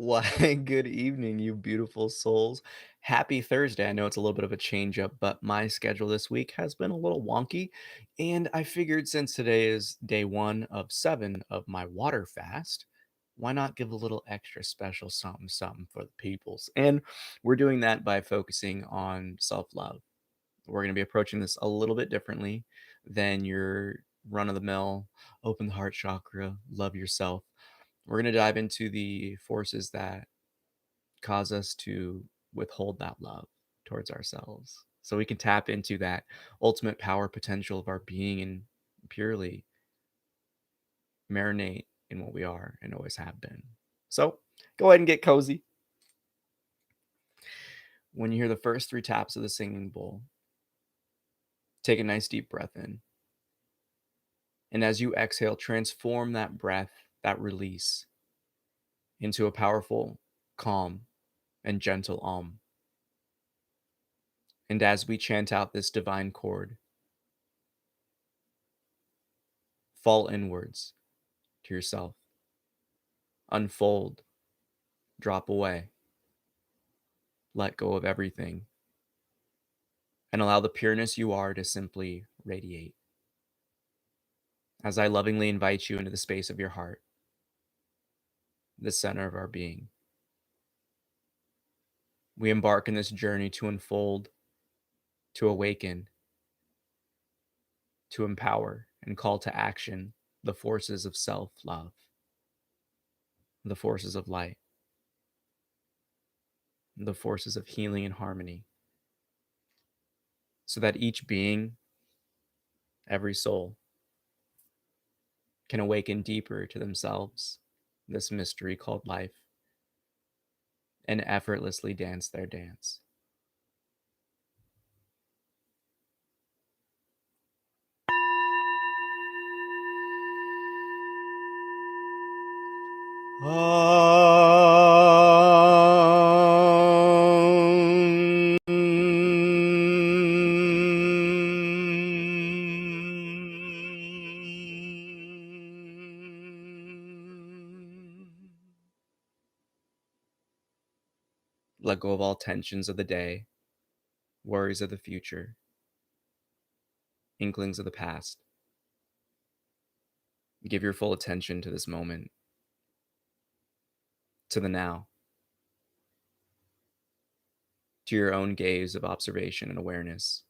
Why, good evening, you beautiful souls. Happy Thursday. I know it's a little bit of a change up, but my schedule this week has been a little wonky. And I figured since today is day 1 of 7 of my water fast, why not give a little extra special something, something for the peoples? And we're doing that by focusing on self love. We're going to be approaching this a little bit differently than your run of the mill, open the heart chakra, love yourself. We're going to dive into the forces that cause us to withhold that love towards ourselves so we can tap into that ultimate power potential of our being and purely marinate in what we are and always have been. So go ahead and get cozy. When you hear the first 3 taps of the singing bowl, take a nice deep breath in. And as you exhale, transform that breath, that release, into a powerful, calm, and gentle Om. And as we chant out this divine chord, fall inwards to yourself. Unfold, drop away, let go of everything, and allow the pureness you are to simply radiate. As I lovingly invite you into the space of your heart, the center of our being, we embark in this journey to unfold, to awaken, to empower, and call to action the forces of self love, the forces of light, the forces of healing and harmony, so that each being, every soul, can awaken deeper to themselves, this mystery called life, and effortlessly dance their dance. Let go of all tensions of the day, worries of the future, inklings of the past. Give your full attention to this moment, to the now, to your own gaze of observation and awareness.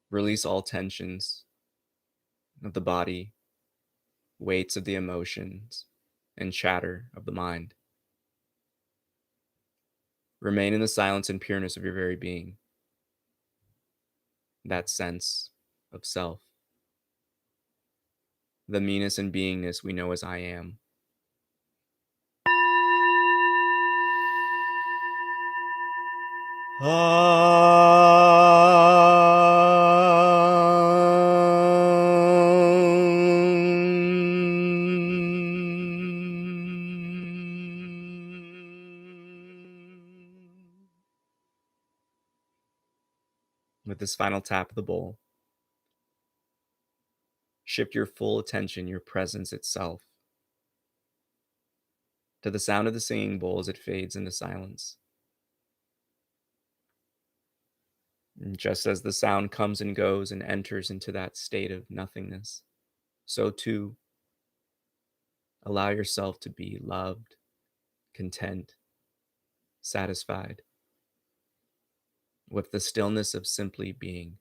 Release all tensions of the body, weights of the emotions, and chatter of the mind. Remain in the silence and pureness of your very being, that sense of self, the meanness and beingness we know as I am. With this final tap of the bowl, shift your full attention, your presence itself, to the sound of the singing bowl as it fades into silence. And just as the sound comes and goes and enters into that state of nothingness, so too, allow yourself to be loved, content, satisfied, with the stillness of simply being.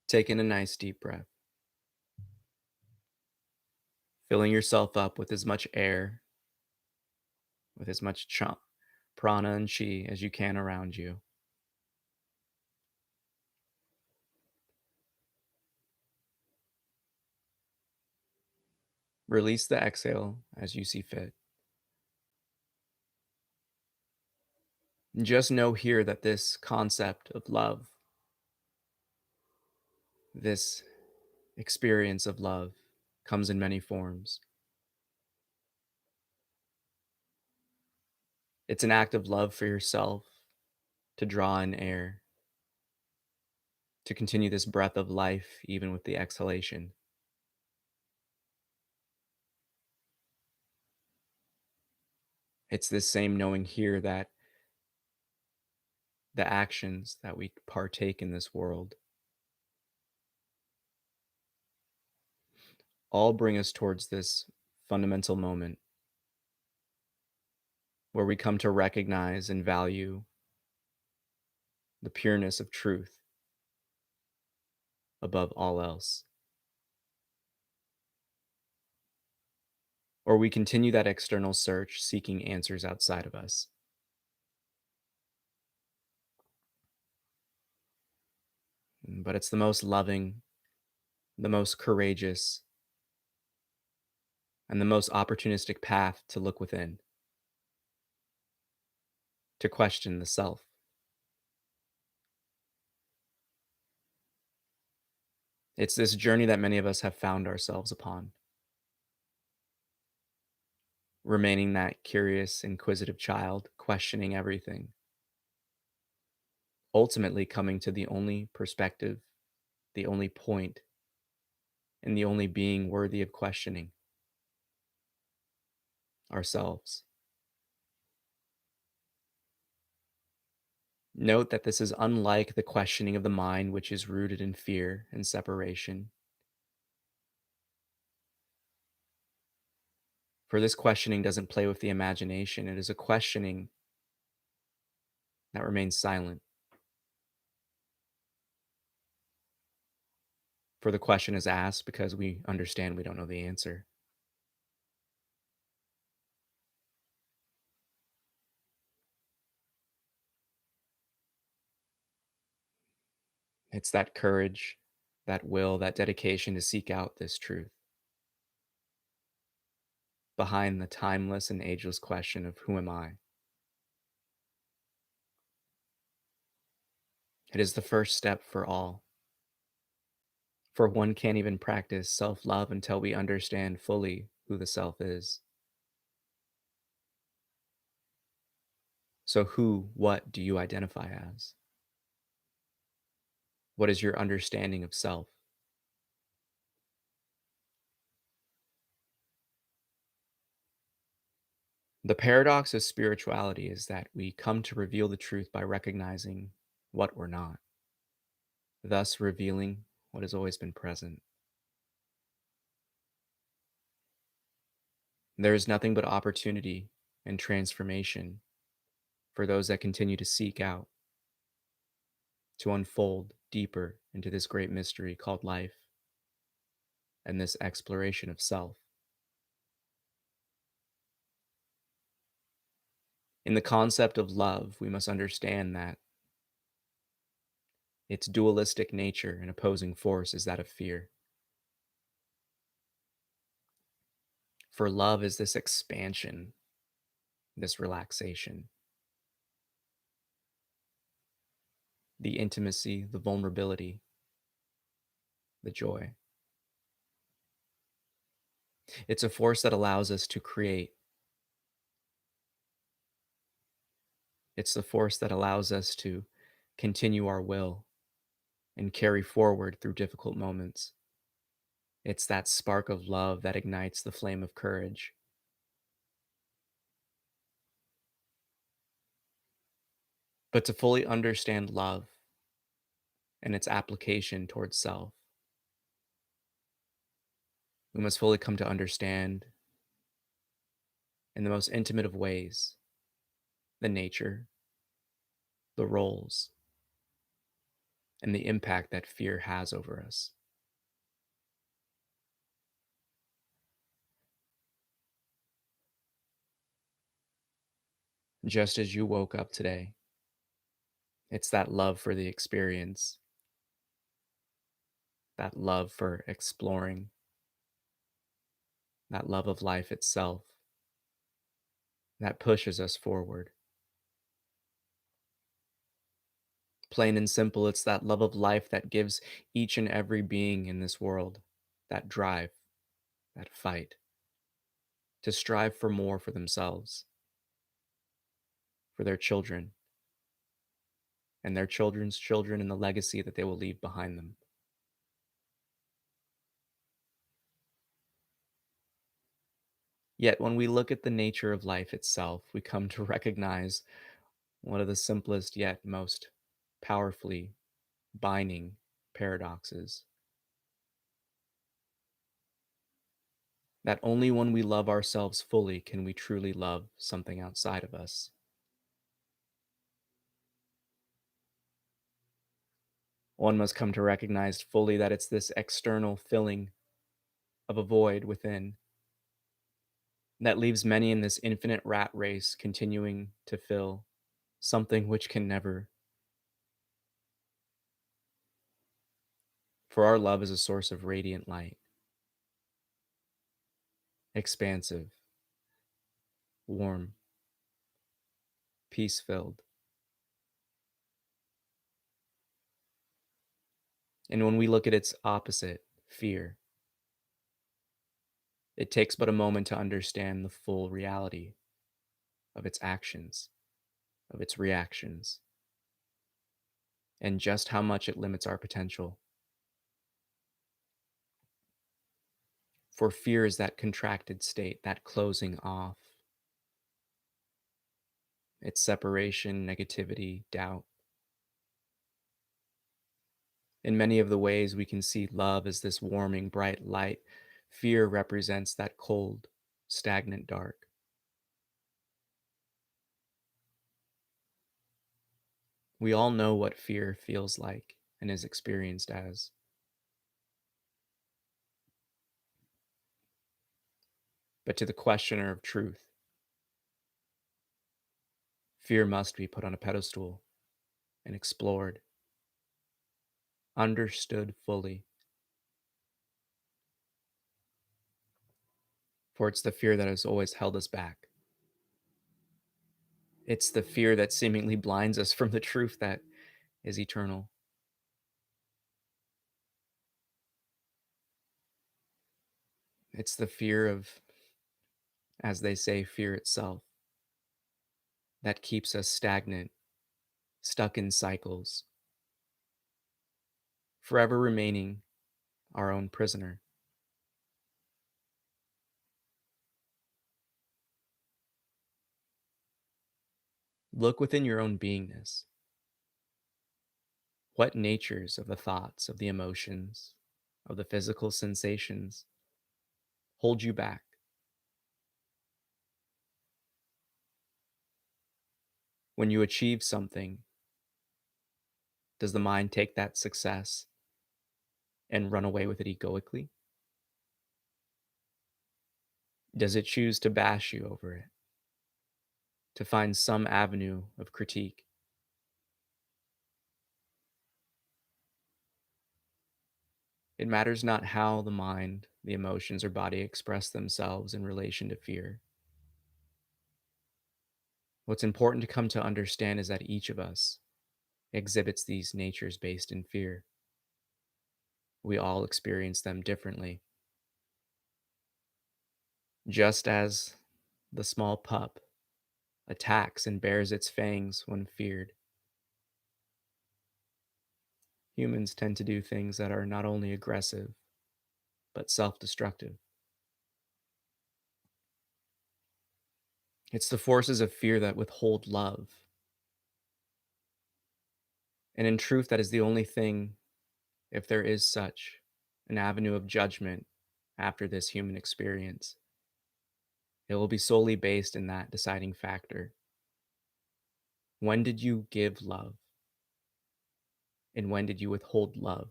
Take in a nice deep breath. filling yourself up with as much air, with as much prana and chi as you can around you. Release the exhale as you see fit. And just know here that this concept of love, this experience of love, comes in many forms. It's an act of love for yourself to draw in air, to continue this breath of life even with the exhalation. It's this same knowing here that the actions that we partake in this world all bring us towards this fundamental moment where we come to recognize and value the pureness of truth above all else. Or we continue that external search seeking answers outside of us. But it's the most loving, the most courageous, and the most opportunistic path to look within, to question the self. It's this journey that many of us have found ourselves upon, remaining that curious, inquisitive child, questioning everything, ultimately coming to the only perspective, the only point, and the only being worthy of questioning ourselves. Note that this is unlike the questioning of the mind, which is rooted in fear and separation. For this questioning doesn't play with the imagination, it is a questioning that remains silent. For the question is asked because we understand we don't know the answer. It's that courage, that will, that dedication to seek out this truth behind the timeless and ageless question of who am I? It is the first step for all. For one can't even practice self love until we understand fully who the self is. So, who, what do you identify as? What is your understanding of self? The paradox of spirituality is that we come to reveal the truth by recognizing what we're not, thus revealing what has always been present. There is nothing but opportunity and transformation for those that continue to seek out, to unfold deeper into this great mystery called life and this exploration of self. In the concept of love, we must understand that its dualistic nature and opposing force is that of fear. For love is this expansion, this relaxation, the intimacy, the vulnerability, the joy. It's a force that allows us to create. It's the force that allows us to continue our will and carry forward through difficult moments. It's that spark of love that ignites the flame of courage. But to fully understand love and its application towards self, we must fully come to understand, in the most intimate of ways, the nature, the roles, and the impact that fear has over us. just as you woke up today. It's that love for the experience, that love for exploring, that love of life itself that pushes us forward. Plain and simple, it's that love of life that gives each and every being in this world that drive, that fight, to strive for more for themselves, for their children, and their children's children, and the legacy that they will leave behind them. Yet, when we look at the nature of life itself, we come to recognize one of the simplest yet most powerfully binding paradoxes, that only when we love ourselves fully can we truly love something outside of us. One must come to recognize fully that it's this external filling of a void within that leaves many in this infinite rat race continuing to fill something which can never. For our love is a source of radiant light, expansive, warm, peace filled. And when we look at its opposite, fear, it takes but a moment to understand the full reality of its actions, of its reactions, and just how much it limits our potential. For fear is that contracted state, that closing off, its separation, negativity, doubt. In many of the ways we can see love as this warming, bright light, fear represents that cold, stagnant dark. We all know what fear feels like and is experienced as. But to the questioner of truth, fear must be put on a pedestal and explored, understood fully. For it's the fear that has always held us back. It's the fear that seemingly blinds us from the truth that is eternal. It's the fear of, as they say, fear itself that keeps us stagnant, stuck in cycles, forever remaining our own prisoner. Look within your own beingness. What natures of the thoughts, of the emotions, of the physical sensations hold you back? When you achieve something, does the mind take that success and run away with it egoically? Does it choose to bash you over it, to find some avenue of critique? It matters not how the mind, the emotions, or body express themselves in relation to fear. What's important to come to understand is that each of us exhibits these natures based in fear. We all experience them differently. Just as the small pup attacks and bares its fangs when feared, humans tend to do things that are not only aggressive, but self destructive. It's the forces of fear that withhold love. And in truth, that is the only thing, if there is such an avenue of judgment after this human experience, it will be solely based in that deciding factor. When did you give love? And when did you withhold love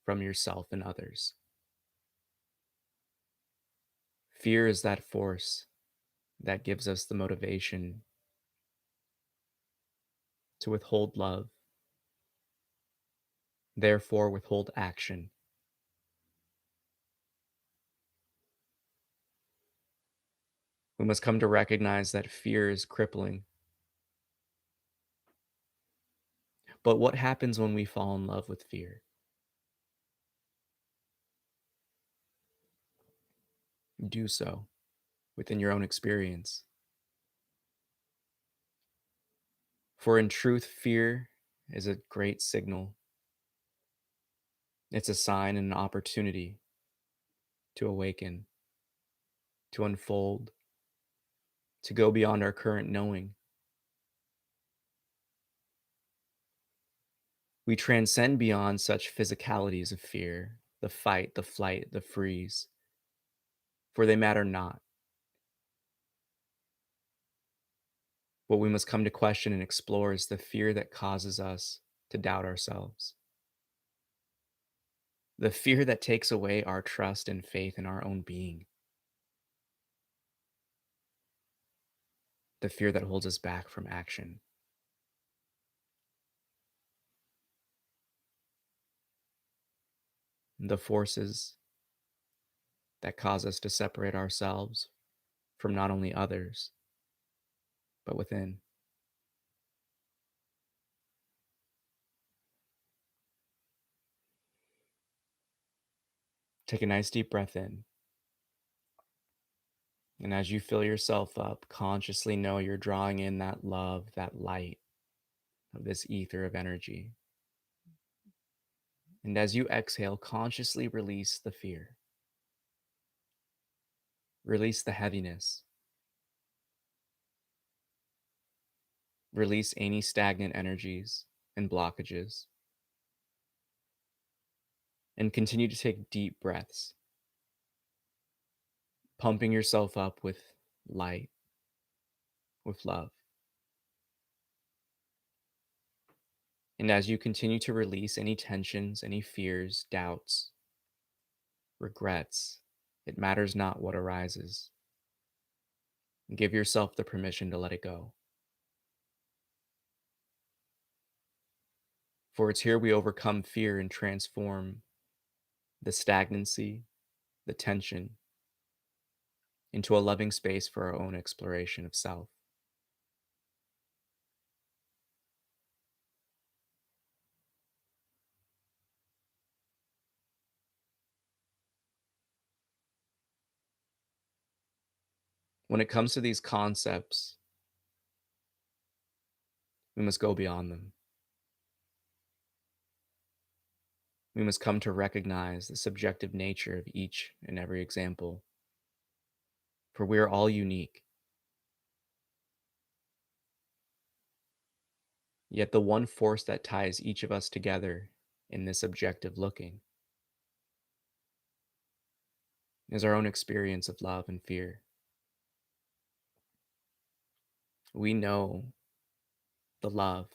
from yourself and others? Fear is that force that gives us the motivation to withhold love, therefore withhold action. We must come to recognize that fear is crippling. But what happens when we fall in love with fear? Do so within your own experience. For in truth, fear is a great signal. It's a sign and an opportunity to awaken, to unfold, to go beyond our current knowing. We transcend beyond such physicalities of fear, the fight, the flight, the freeze, for they matter not. What we must come to question and explore is the fear that causes us to doubt ourselves, the fear that takes away our trust and faith in our own being, the fear that holds us back from action, the forces that cause us to separate ourselves from not only others, but within. Take a nice deep breath in. And as you fill yourself up, consciously know you're drawing in that love, that light of this ether of energy. And as you exhale, consciously release the fear, release the heaviness, release any stagnant energies and blockages, and continue to take deep breaths, pumping yourself up with light, with love. And as you continue to release any tensions, any fears, doubts, regrets, it matters not what arises. Give yourself the permission to let it go. For it's here we overcome fear and transform the stagnancy, the tension, into a loving space for our own exploration of self. When it comes to these concepts, we must go beyond them. We must come to recognize the subjective nature of each and every example, for we are all unique. Yet the one force that ties each of us together in this objective looking is our own experience of love and fear. We know the love,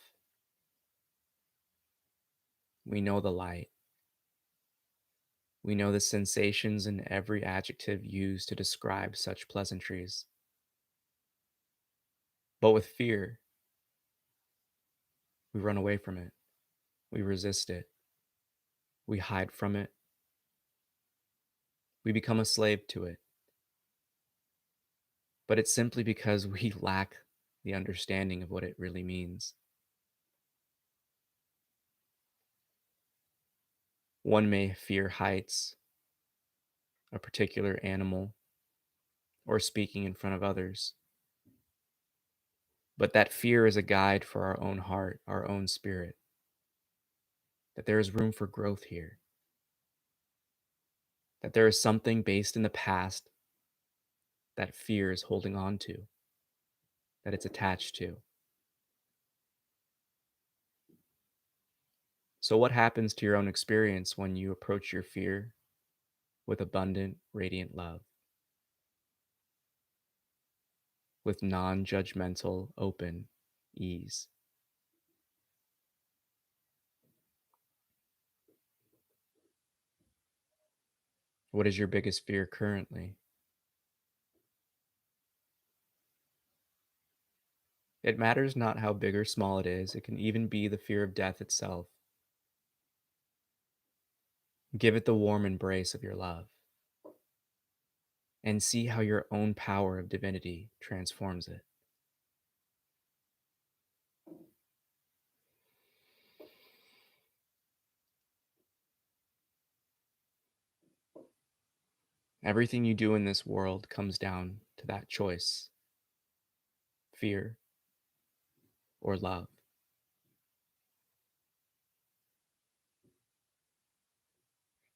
we know the light, we know the sensations in every adjective used to describe such pleasantries. But with fear, we run away from it, we resist it, we hide from it, we become a slave to it. But it's simply because we lack the understanding of what it really means. One may fear heights, a particular animal, or speaking in front of others. But that fear is a guide for our own heart, our own spirit, that there is room for growth here, that there is something based in the past that fear is holding on to, that it's attached to. So, what happens to your own experience when you approach your fear with abundant, radiant love, with non judgmental, open ease? What is your biggest fear currently? It matters not how big or small it is, it can even be the fear of death itself. Give it the warm embrace of your love and see how your own power of divinity transforms it. Everything you do in this world comes down to that choice: fear or love.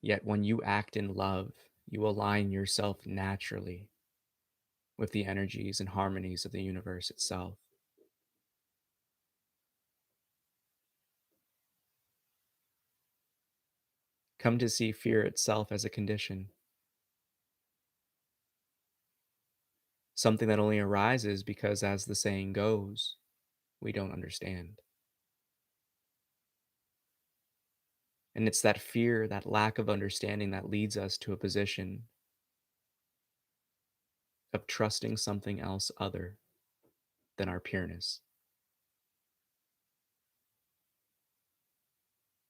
Yet when you act in love, you align yourself naturally with the energies and harmonies of the universe itself. Come to see fear itself as a condition, something that only arises because, as the saying goes, we don't understand. And it's that fear, that lack of understanding, that leads us to a position of trusting something else other than our pureness.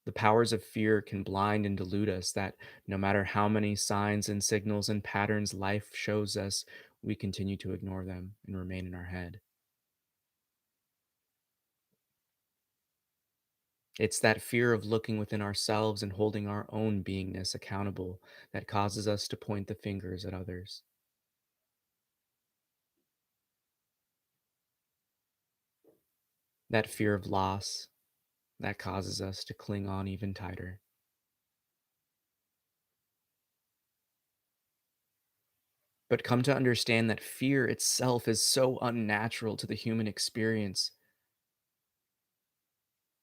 The powers of fear can blind and delude us that no matter how many signs and signals and patterns life shows us, we continue to ignore them and remain in our head. It's that fear of looking within ourselves and holding our own beingness accountable that causes us to point the fingers at others. That fear of loss that causes us to cling on even tighter. But come to understand that fear itself is so unnatural to the human experience.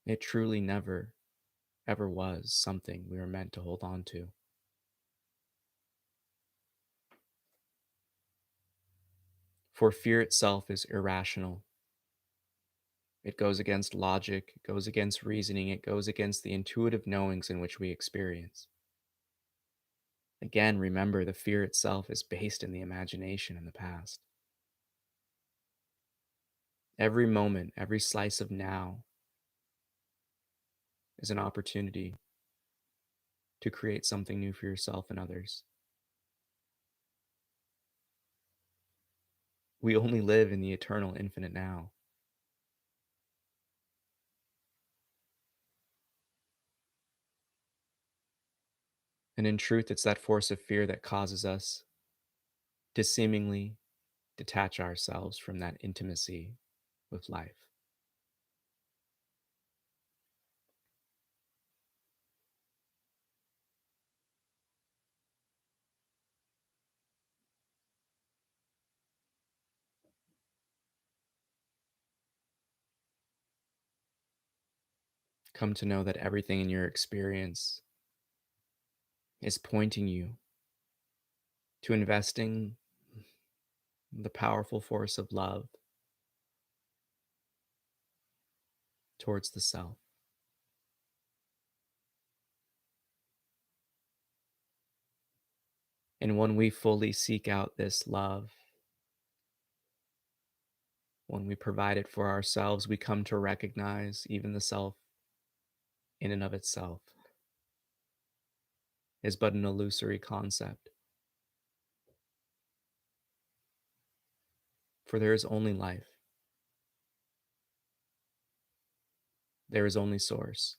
It truly never, ever was something we were meant to hold on to. For fear itself is irrational. It goes against logic, it goes against reasoning, it goes against the intuitive knowings in which we experience. Again, remember the fear itself is based in the imagination and the past. Every moment, every slice of now is an opportunity to create something new for yourself and others. We only live in the eternal, infinite now. And in truth, it's that force of fear that causes us to seemingly detach ourselves from that intimacy with life. Come to know that everything in your experience is pointing you to investing the powerful force of love towards the self. And when we fully seek out this love, when we provide it for ourselves, we come to recognize even the self in and of itself is but an illusory concept. For there is only life, there is only source,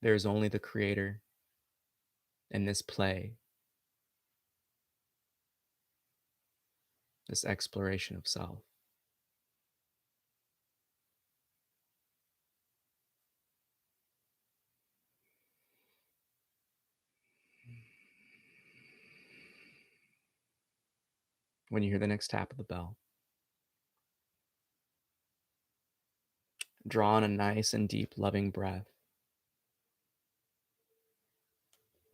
there is only the creator, and this play, this exploration of self. When you hear the next tap of the bell, draw in a nice and deep, loving breath.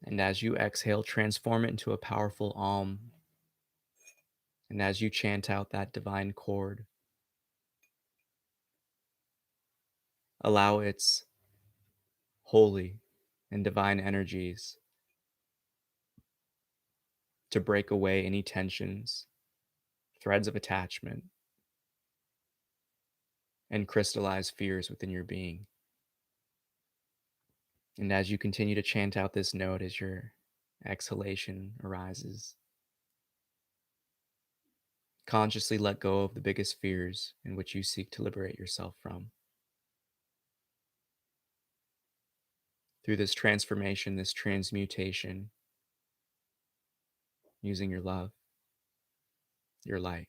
And as you exhale, transform it into a powerful Om. And as you chant out that divine chord, allow its holy and divine energies to break away any tensions threads of attachment, and crystallize fears within your being. And as you continue to chant out this note as your exhalation arises, consciously let go of the biggest fears in which you seek to liberate yourself from. Through this transformation, this transmutation, using your love, your light,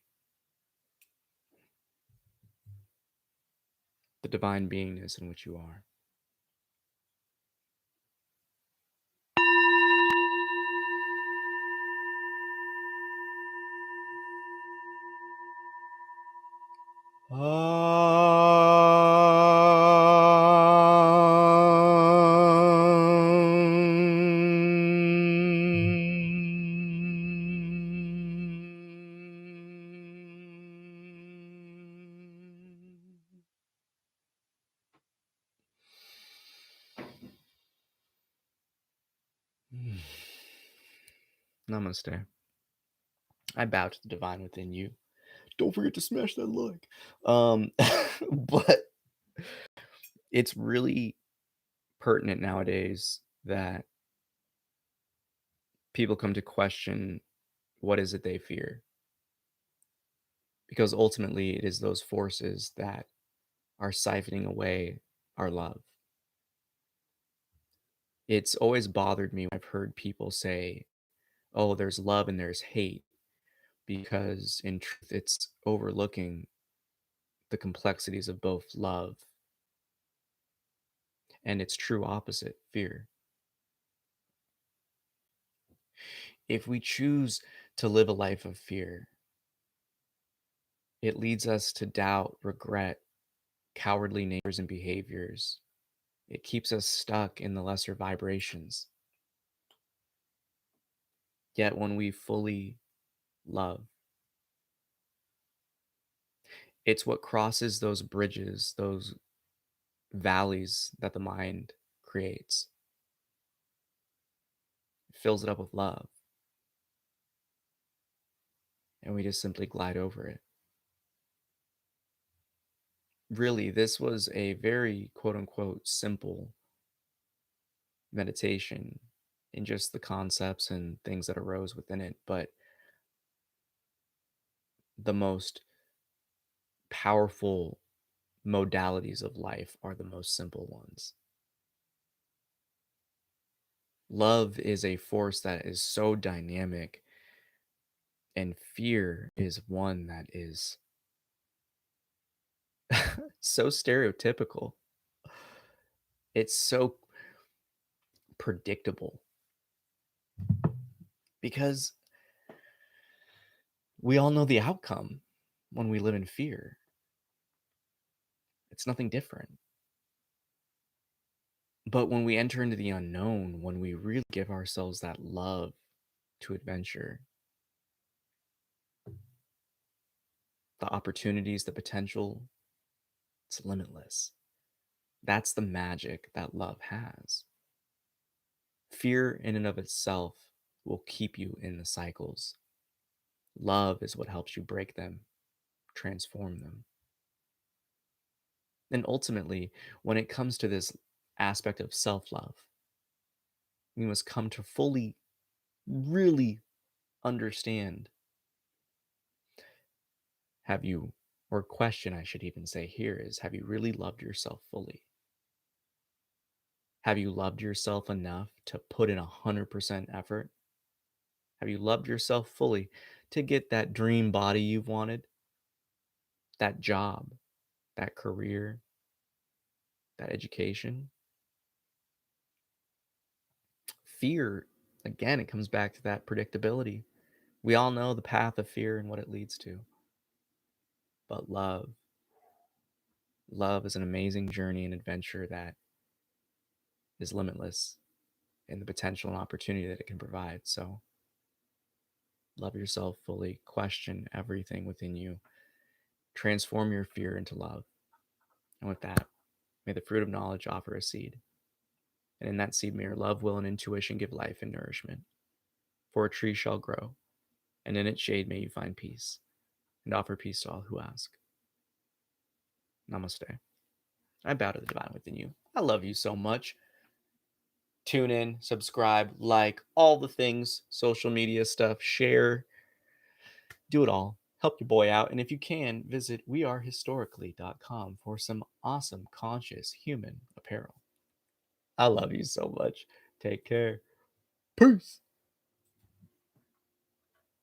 the divine beingness in which you are. Namaste. I bow to the divine within you. Don't forget to smash that like. But it's really pertinent nowadays that people come to question what is it they fear, because ultimately it is those forces that are siphoning away our love. It's always bothered me when I've heard people say, oh, there's love and there's hate, because in truth, it's overlooking the complexities of both love and its true opposite, fear. If we choose to live a life of fear, it leads us to doubt, regret, cowardly natures and behaviors. It keeps us stuck in the lesser vibrations. Yet when we fully love, it's what crosses those bridges, those valleys that the mind creates. It fills it up with love, and we just simply glide over it. Really, this was a very quote unquote simple meditation in just the concepts and things that arose within it, but the most powerful modalities of life are the most simple ones. Love is a force that is so dynamic, and fear is one that is so stereotypical. It's so predictable because we all know the outcome when we live in fear. It's nothing different. But when we enter into the unknown, when we really give ourselves that love to adventure, the opportunities, the potential, it's limitless. That's the magic that love has. Fear in and of itself will keep you in the cycles. Love is what helps you break them, transform them. And ultimately, when it comes to this aspect of self love, we must come to fully, really understand, have you, or question I should even say here is, have you really loved yourself fully? Have you loved yourself enough to put in 100% effort? Have you loved yourself fully to get that dream body you've wanted, that job, that career, that education? Fear, again, it comes back to that predictability. We all know the path of fear and what it leads to. But love is an amazing journey and adventure that is limitless in the potential and opportunity that it can provide. So love yourself fully, question everything within you, transform your fear into love. And with that, may the fruit of knowledge offer a seed. And in that seed, may your love, will, and intuition give life and nourishment. For a tree shall grow, and in its shade may you find peace. and offer peace to all who ask. Namaste. I bow to the divine within you. I love you so much. Tune in, subscribe, like, all the things, social media stuff, share, do it all. Help your boy out. And if you can, visit wearehistorically.com for some awesome conscious human apparel. I love you so much. Take care. Peace.